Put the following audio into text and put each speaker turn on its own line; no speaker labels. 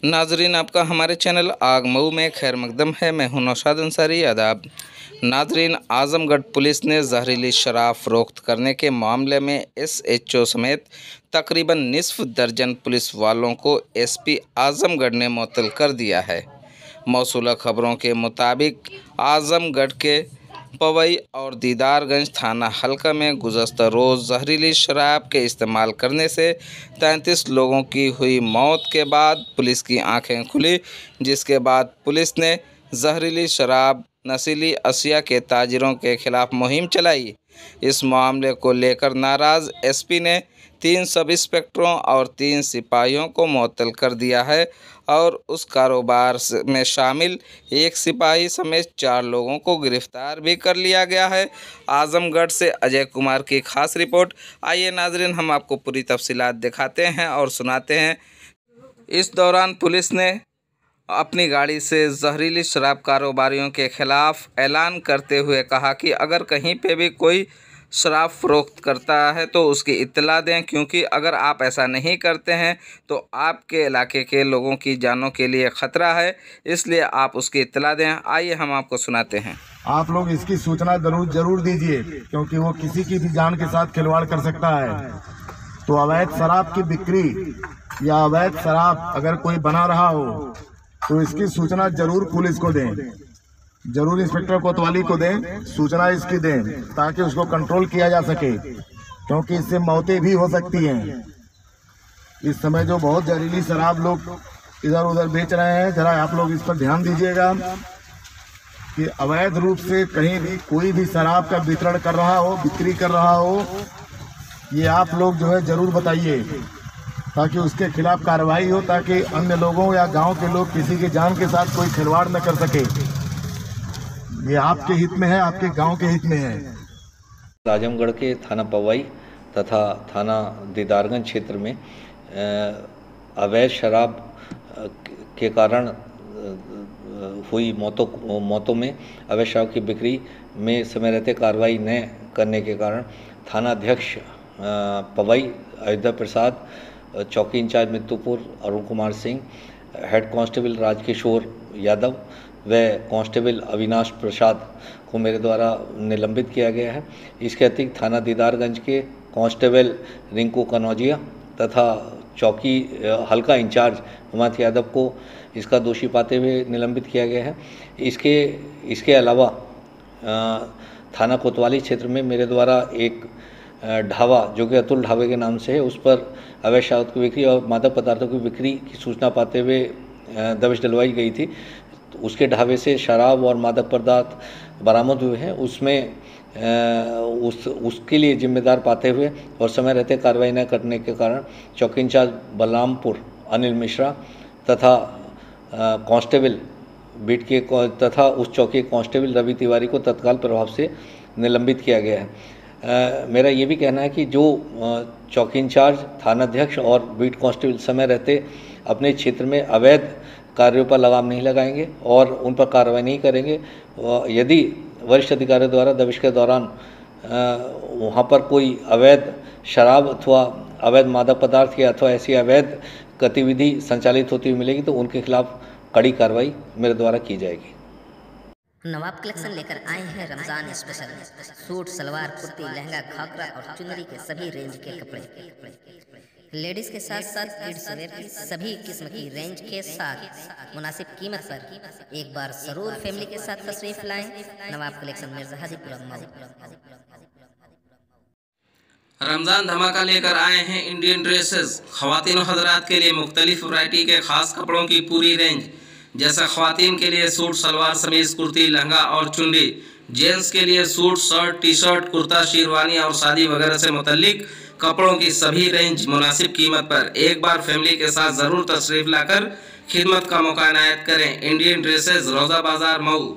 नाजरीन, आपका हमारे चैनल आग मऊ में खैर मकदम है। मैं हूं नौशाद अंसारी। आदाब नाजरीन, आजमगढ़ पुलिस ने जहरीली शराब फरोख्त करने के मामले में SHO समेत तकरीबन निसफ दर्जन पुलिस वालों को SP आजमगढ़ ने मुअत्तल कर दिया है। मौसूला खबरों के मुताबिक आजमगढ़ के पवई और दीदारगंज थाना हल्का में गुज़श्ता रोज़ जहरीली शराब के इस्तेमाल करने से 33 लोगों की हुई मौत के बाद पुलिस की आंखें खुली, जिसके बाद पुलिस ने जहरीली शराब नशीली अशिया के ताजिरों के खिलाफ मुहिम चलाई। इस मामले को लेकर नाराज़ SP ने 3 सब इंस्पेक्टरों और 3 सिपाहियों को मुअत्तल कर दिया है और उस कारोबार में शामिल एक सिपाही समेत 4 लोगों को गिरफ्तार भी कर लिया गया है। आजमगढ़ से अजय कुमार की खास रिपोर्ट। आइए नाजरीन, हम आपको पूरी तफसीलात दिखाते हैं और सुनाते हैं। इस दौरान पुलिस ने अपनी गाड़ी से जहरीली शराब कारोबारियों के खिलाफ ऐलान करते हुए कहा कि अगर कहीं पे भी कोई शराब फरोख्त करता है तो उसकी इत्तला दें, क्योंकि अगर आप ऐसा नहीं करते हैं तो आपके इलाके के लोगों की जानों के लिए ख़तरा है, इसलिए आप उसकी इत्तला दें। आइए हम आपको सुनाते हैं।
आप लोग इसकी सूचना जरूर दीजिए, क्योंकि वो किसी की भी जान के साथ खिलवाड़ कर सकता है। तो अवैध शराब की बिक्री या अवैध शराब अगर कोई बना रहा हो तो इसकी सूचना जरूर पुलिस को दें, जरूर इंस्पेक्टर कोतवाली को दें, सूचना इसकी दें ताकि उसको कंट्रोल किया जा सके, क्योंकि इससे मौतें भी हो सकती हैं। इस समय जो बहुत जहरीली शराब लोग इधर उधर बेच रहे हैं, जरा आप लोग इस पर ध्यान दीजिएगा कि अवैध रूप से कहीं भी कोई भी शराब का वितरण कर रहा हो, बिक्री कर रहा हो, ये आप लोग जो है जरूर बताइए ताकि उसके खिलाफ कार्रवाई हो, ताकि अन्य लोगों या गांव के लोग किसी की जान के साथ कोई खिलवाड़ न कर सके। ये आपके हित में है, आपके गांव के हित में है।
आजमगढ़ के थाना पवई तथा थाना दीदारगंज क्षेत्र में अवैध शराब के कारण हुई मौतों में अवैध शराब की बिक्री में समय रहते कार्रवाई न करने के कारण थाना अध्यक्ष पवई अयोध्या प्रसाद, चौकी incharge Mittupur Arun Kumar Singh, head constable Rajkishore Yadav व कांस्टेबल अविनाश प्रसाद को मेरे द्वारा निलंबित किया गया है। इसके अतिरिक्त थाना दीदारगंज के कांस्टेबल रिंकू कनौजिया तथा चौकी हल्का इंचार्ज हिमांत यादव को इसका दोषी पाते हुए निलंबित किया गया है। इसके अलावा थाना कोतवाली क्षेत्र में मेरे द्वारा एक ढाबा जो कि अतुल ढाबे के नाम से है, उस पर अवैध शराब की बिक्री और मादक पदार्थों की बिक्री की सूचना पाते हुए दबिश डलवाई गई थी। तो उसके ढाबे से शराब और मादक पदार्थ बरामद हुए हैं। उसमें उसके लिए जिम्मेदार पाते हुए और समय रहते कार्रवाई न करने के कारण चौकी इंचार्ज बलरामपुर अनिल मिश्रा तथा कांस्टेबल बीट के तथा उस चौकी कांस्टेबल रवि तिवारी को तत्काल प्रभाव से निलंबित किया गया है। मेरा ये भी कहना है कि जो चौकी इंचार्ज, थानाध्यक्ष और बीट कांस्टेबल समय रहते अपने क्षेत्र में अवैध कार्यों पर लगाम नहीं लगाएंगे और उन पर कार्रवाई नहीं करेंगे, यदि वरिष्ठ अधिकारियों द्वारा दबिश के दौरान वहाँ पर कोई अवैध शराब अथवा अवैध मादक पदार्थ या अथवा ऐसी अवैध गतिविधि संचालित होती हुई मिलेगी तो उनके खिलाफ कड़ी कार्रवाई मेरे द्वारा की जाएगी।
नवाब कलेक्शन लेकर आए हैं रमजान स्पेशल सूट, सलवार, कुर्ती, लहंगा, घाघरा और चुनरी के सभी रेंज के कपड़े। लेडीज के साथ साथ किड्स वेयर की सभी किस्म की रेंज के साथ मुनासिब कीमत पर एक बार जरूर फैमिली के साथ तशरीफ लाएं। नवाब कलेक्शन मिर्जा हाजीपुर मऊ।
रमज़ान धमाका लेकर आए हैं इंडियन ड्रेसेस। ख़वातीन और हज़रात के लिए मुख्तलिफ वैरायटी के ख़ास कपड़ों की पूरी रेंज, जैसे ख़वातीन के लिए सूट, सलवार, समीज़, कुर्ती, लहंगा और चुन्नी, जेंट्स के लिए suit, shirt, T shirt, kurta, sherwani और शादी वगैरह से मुतल्लिक कपड़ों की सभी रेंज मुनासिब कीमत पर एक बार फैमिली के साथ ज़रूर तशरीफ़ लाकर खिदमत का मौका इनायत करें। इंडियन ड्रेसेस, रोज़ा बाज़ार, मऊ।